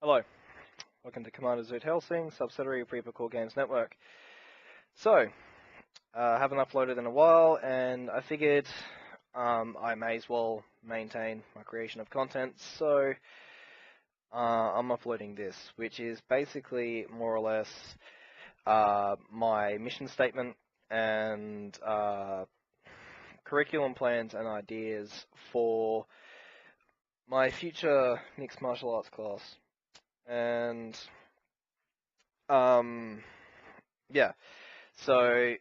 Hello, welcome to CommanderZootHellsing, subsidiary of reapercore.games network. So, I haven't uploaded in a while, and I figured I may as well maintain my creation of content, so I'm uploading this, which is basically more or less my mission statement and curriculum plans and ideas for my future mixed martial arts class. And yeah, so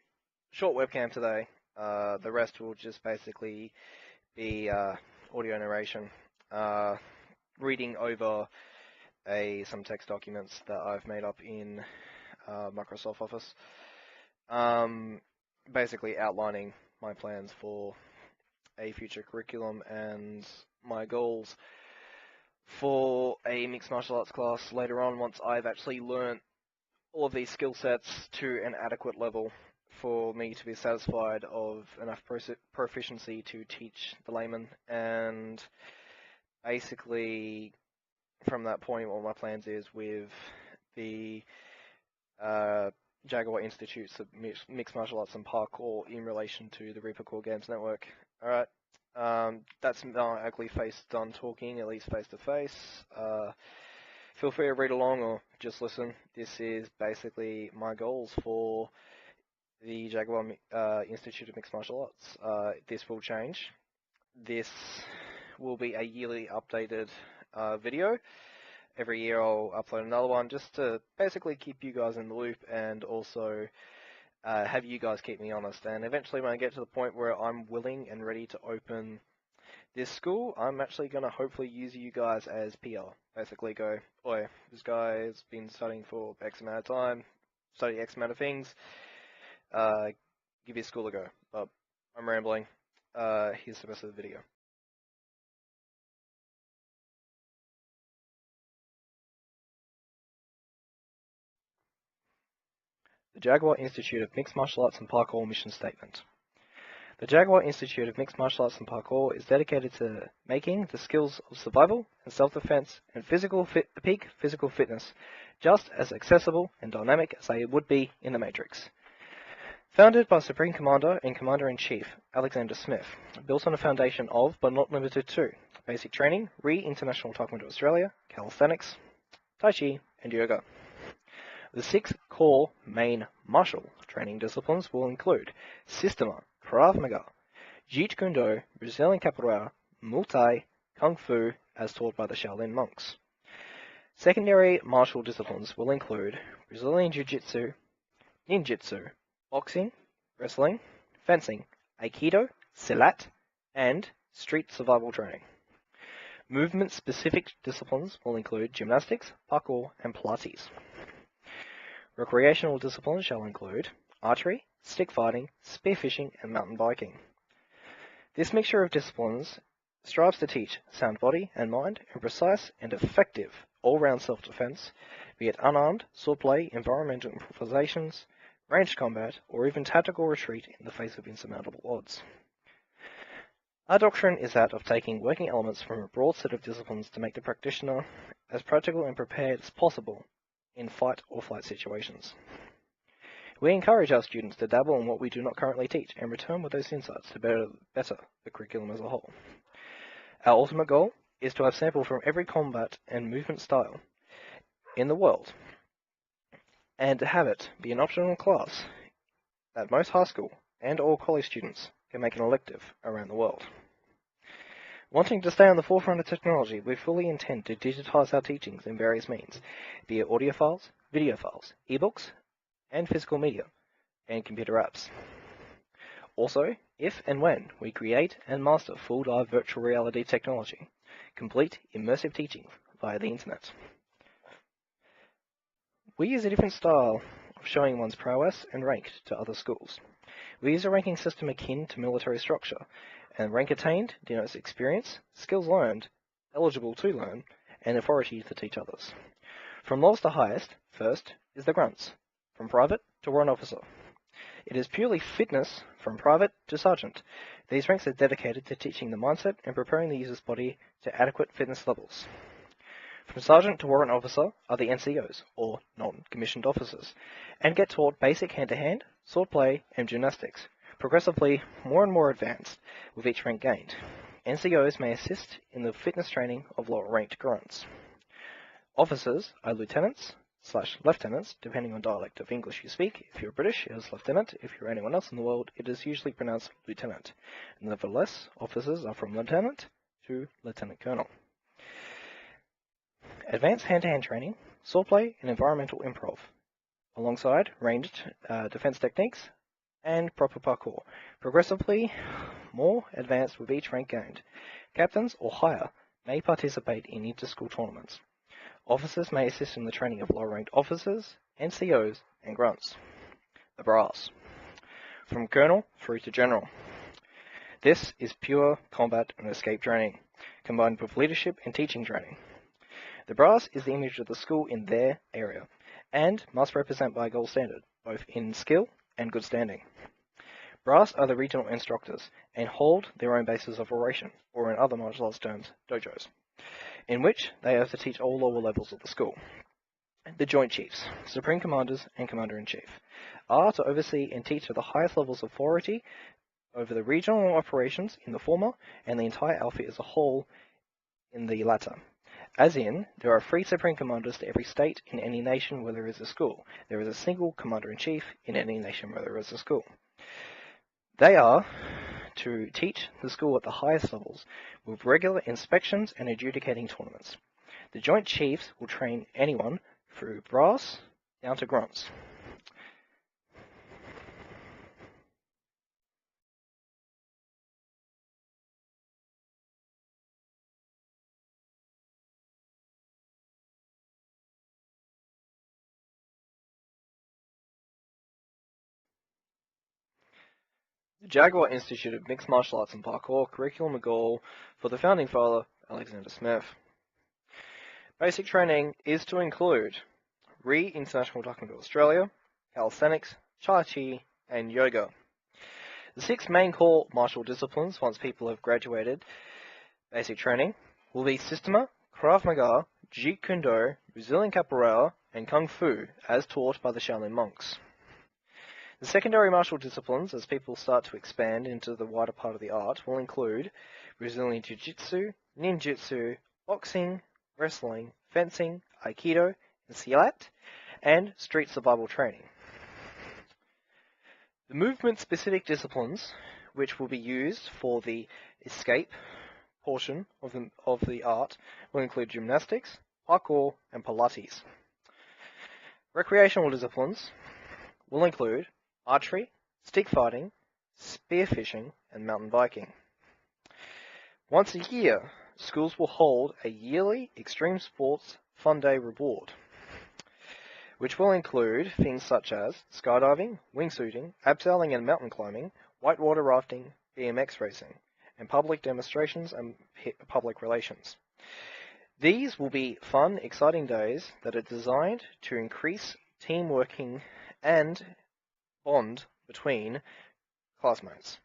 short webcam today. The rest will just basically be audio narration, reading over some text documents that I've made up in Microsoft Office, basically outlining my plans for a future curriculum and my goals for a mixed martial arts class later on, once I've actually learned all of these skill sets to an adequate level for me to be satisfied of enough proficiency to teach the layman. And basically from that point, what my plans is with the Jaguar Institutes of Mixed Martial Arts and Parkour in relation to the reapercore games network. Alright, that's my ugly face done talking, at least face to face. Feel free to read along or just listen. This is basically my goals for the Jaguar Institute of Mixed Martial Arts. This will change. This will be a yearly updated video. Every year I'll upload another one just to basically keep you guys in the loop and also have you guys keep me honest. And eventually when I get to the point where I'm willing and ready to open this school, I'm actually going to hopefully use you guys as PR. Basically go, oi, this guy has been studying for X amount of time, study X amount of things, give your school a go. But I'm rambling. Here's the rest of the video. The Jaguar Institute of Mixed Martial Arts and Parkour Mission Statement. The Jaguar Institute of Mixed Martial Arts and Parkour is dedicated to making the skills of survival and self-defense and peak physical fitness just as accessible and dynamic as they would be in the Matrix. Founded by Supreme Commander and Commander-in-Chief Alexander Smith, built on a foundation of, but not limited to, basic training, International Taekwondo Australia, calisthenics, Tai Chi, and yoga. The 6 core main martial training disciplines will include Systema, Krav Maga, Jeet Kune Do, Brazilian Capoeira, Muay Thai, Kung Fu, as taught by the Shaolin monks. Secondary martial disciplines will include Brazilian Jiu-Jitsu, Ninjutsu, boxing, wrestling, fencing, Aikido, Silat, and street survival training. Movement-specific disciplines will include gymnastics, parkour, and Pilates. Recreational disciplines shall include archery, stick fighting, spearfishing, and mountain biking. This mixture of disciplines strives to teach sound body and mind and precise and effective all-round self-defense, be it unarmed, swordplay, environmental improvisations, ranged combat, or even tactical retreat in the face of insurmountable odds. Our doctrine is that of taking working elements from a broad set of disciplines to make the practitioner as practical and prepared as possible in fight or flight situations. We encourage our students to dabble in what we do not currently teach and return with those insights to better the curriculum as a whole. Our ultimate goal is to have sample from every combat and movement style in the world and to have it be an optional class that most high school and all college students can make an elective around the world. Wanting to stay on the forefront of technology, we fully intend to digitize our teachings in various means, via audio files, video files, ebooks, and physical media, and computer apps. Also, if and when we create and master full dive virtual reality technology, complete immersive teaching via the internet. We use a different style of showing one's prowess and rank to other schools. We use a ranking system akin to military structure, and rank attained denotes experience, skills learned, eligible to learn, and authority to teach others. From lowest to highest, first is the grunts, from private to warrant officer. It is purely fitness from private to sergeant. These ranks are dedicated to teaching the mindset and preparing the user's body to adequate fitness levels. From sergeant to warrant officer are the NCOs, or non-commissioned officers, and get taught basic hand-to-hand, swordplay, and gymnastics, progressively more and more advanced with each rank gained. NCOs may assist in the fitness training of lower-ranked grunts. Officers are lieutenants/lieutenants, depending on dialect of English you speak. If you're British, it is lieutenant. If you're anyone else in the world, it is usually pronounced lieutenant. Nevertheless, officers are from lieutenant to lieutenant colonel. Advanced hand-to-hand training, swordplay, and environmental improv, alongside ranged defense techniques and proper parkour, progressively more advanced with each rank gained. Captains or higher may participate in inter-school tournaments. Officers may assist in the training of lower-ranked officers, NCOs, and grunts. The brass. From colonel through to general. This is pure combat and escape training, combined with leadership and teaching training. The brass is the image of the school in their area, and must represent by a gold standard, both in skill and good standing. Brass are the regional instructors, and hold their own bases of operation, or in other martial arts terms, dojos, in which they have to teach all lower levels of the school. The Joint Chiefs, Supreme Commanders and Commander-in-Chief, are to oversee and teach at the highest levels of authority over the regional operations in the former, and the entire outfit as a whole in the latter. As in, there are 3 Supreme Commanders to every state in any nation where there is a school. There is a single Commander-in-Chief in any nation where there is a school. They are to teach the school at the highest levels, with regular inspections and adjudicating tournaments. The Joint Chiefs will train anyone through brass down to grunts. The Jaguar Institute of Mixed Martial Arts and Parkour curriculum and goal for the founding father, Alexander Smith. Basic training is to include International Taekwondo Australia, calisthenics, Tai Chi, and yoga. The 6 main core martial disciplines, once people have graduated basic training, will be Systema, Krav Maga, Jeet Kune Do, Brazilian Capoeira, and Kung Fu, as taught by the Shaolin monks. The secondary martial disciplines, as people start to expand into the wider part of the art, will include Brazilian Jiu-Jitsu, Ninjutsu, boxing, wrestling, fencing, Aikido, and Silat, and street survival training. The movement-specific disciplines, which will be used for the escape portion of the art, will include gymnastics, parkour, and Pilates. Recreational disciplines will include archery, stick fighting, spearfishing, and mountain biking. Once a year, schools will hold a yearly Extreme Sports Fun Day reward, which will include things such as skydiving, wingsuiting, abseiling and mountain climbing, whitewater rafting, BMX racing, and public demonstrations and public relations. These will be fun, exciting days that are designed to increase team working and bond between classmates.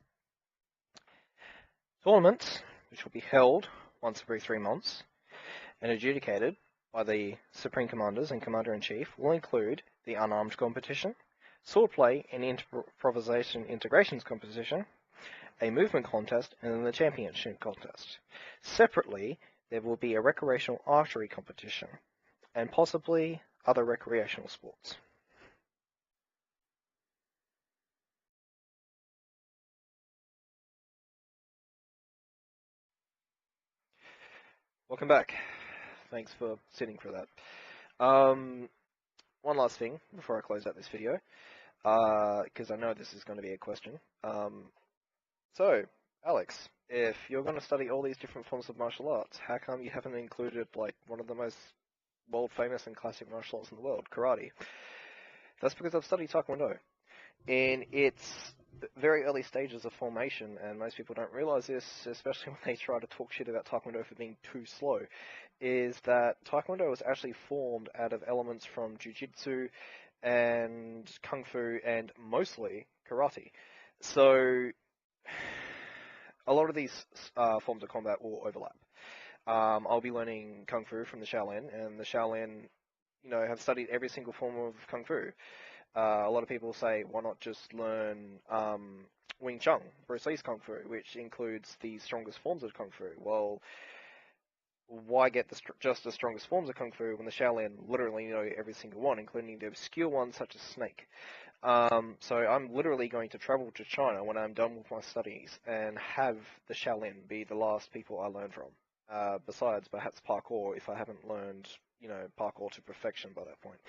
Tournaments, which will be held once every 3 months and adjudicated by the Supreme Commanders and Commander-in-Chief, will include the unarmed competition, swordplay and improvisation integrations competition, a movement contest, and then the championship contest. Separately, there will be a recreational archery competition, and possibly other recreational sports. Welcome back. Thanks for sitting for that. One last thing before I close out this video, because I know this is going to be a question. So, Alex, if you're going to study all these different forms of martial arts, how come you haven't included like one of the most world famous and classic martial arts in the world, karate? That's because I've studied Taekwondo in its very early stages of formation, and most people don't realize this, especially when they try to talk shit about Taekwondo for being too slow, is that Taekwondo was actually formed out of elements from Jiu-Jitsu and Kung Fu and mostly karate. So a lot of these forms of combat will overlap. I'll be learning Kung Fu from the Shaolin, and the Shaolin, have studied every single form of Kung Fu. A lot of people say, why not just learn Wing Chun, Bruce Lee's Kung Fu, which includes the strongest forms of Kung Fu? Well, why get just the strongest forms of Kung Fu when the Shaolin literally know every single one, including the obscure ones such as Snake? So I'm literally going to travel to China when I'm done with my studies and have the Shaolin be the last people I learn from. Besides perhaps parkour, if I haven't learned, parkour to perfection by that point.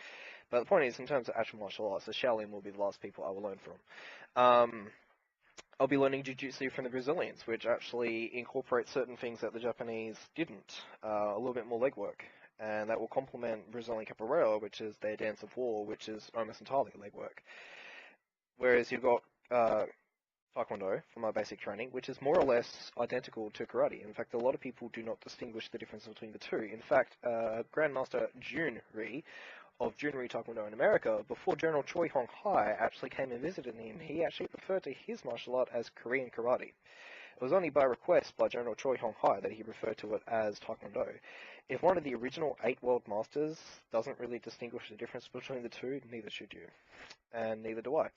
But the point is, in terms of actual martial arts, the Shaolin will be the last people I will learn from. I'll be learning Jiu-Jitsu from the Brazilians, which actually incorporates certain things that the Japanese didn't. A little bit more leg work. And that will complement Brazilian Capoeira, which is their dance of war, which is almost entirely leg work. Whereas you've got Taekwondo for my basic training, which is more or less identical to karate. In fact, a lot of people do not distinguish the difference between the two. In fact, Grandmaster Jun-Ri of Jun-Ri Taekwondo in America, before General Choi Hong Hai actually came and visited him, he actually referred to his martial art as Korean karate. It was only by request by General Choi Hong Hai that he referred to it as Taekwondo. If one of the original 8 world masters doesn't really distinguish the difference between the two, neither should you. And neither do I.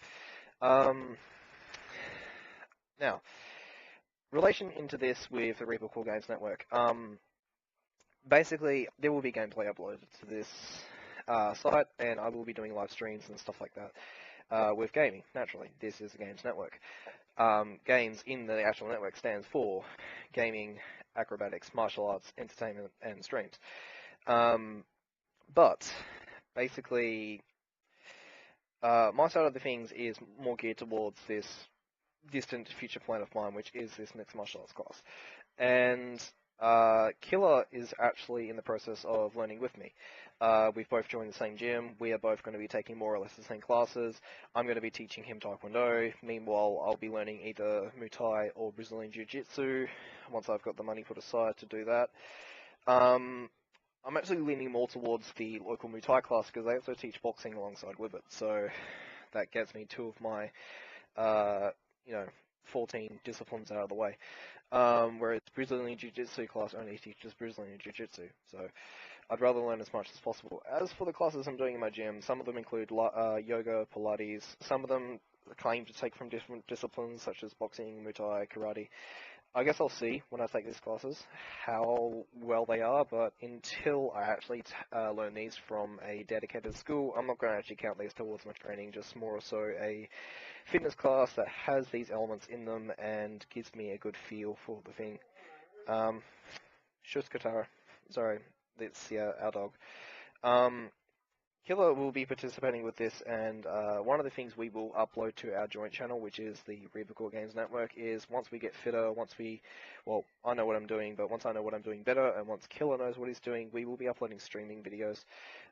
Now, relation into this with the reapercore Games Network. Basically, there will be gameplay uploaded to this site, and I will be doing live streams and stuff like that with gaming. Naturally, this is a games network. Games in the actual network stands for gaming, acrobatics, martial arts, entertainment, and streams. But basically, my side of the things is more geared towards this distant future plan of mine, which is this mixed martial arts class. And Killer is actually in the process of learning with me. We've both joined the same gym. We are both going to be taking more or less the same classes. I'm going to be teaching him Taekwondo. Meanwhile, I'll be learning either Muay Thai or Brazilian Jiu-Jitsu once I've got the money put aside to do that. I'm actually leaning more towards the local Muay Thai class because they also teach boxing alongside with it. So that gets me 2 of my 14 disciplines out of the way. Whereas Brazilian Jiu-Jitsu class only teaches Brazilian Jiu-Jitsu. So I'd rather learn as much as possible. As for the classes I'm doing in my gym, some of them include yoga, Pilates. Some of them claim to take from different disciplines such as boxing, Muay Thai, karate. I guess I'll see when I take these classes how well they are, but until I actually learn these from a dedicated school, I'm not going to actually count these towards my training, just more so a fitness class that has these elements in them and gives me a good feel for the thing. Shush Katara. Sorry, it's our dog. Killer will be participating with this, and one of the things we will upload to our joint channel, which is the reapercore Games Network, is once we get fitter, I know what I'm doing, but once I know what I'm doing better, and once Killer knows what he's doing, we will be uploading streaming videos,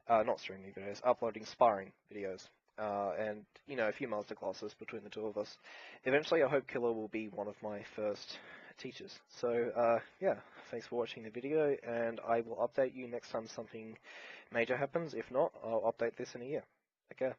uploading sparring videos, and, a few masterclasses between the two of us. Eventually, I hope Killer will be one of my first teachers. So, yeah, thanks for watching the video, and I will update you next time something major happens. If not, I'll update this in a year. Okay.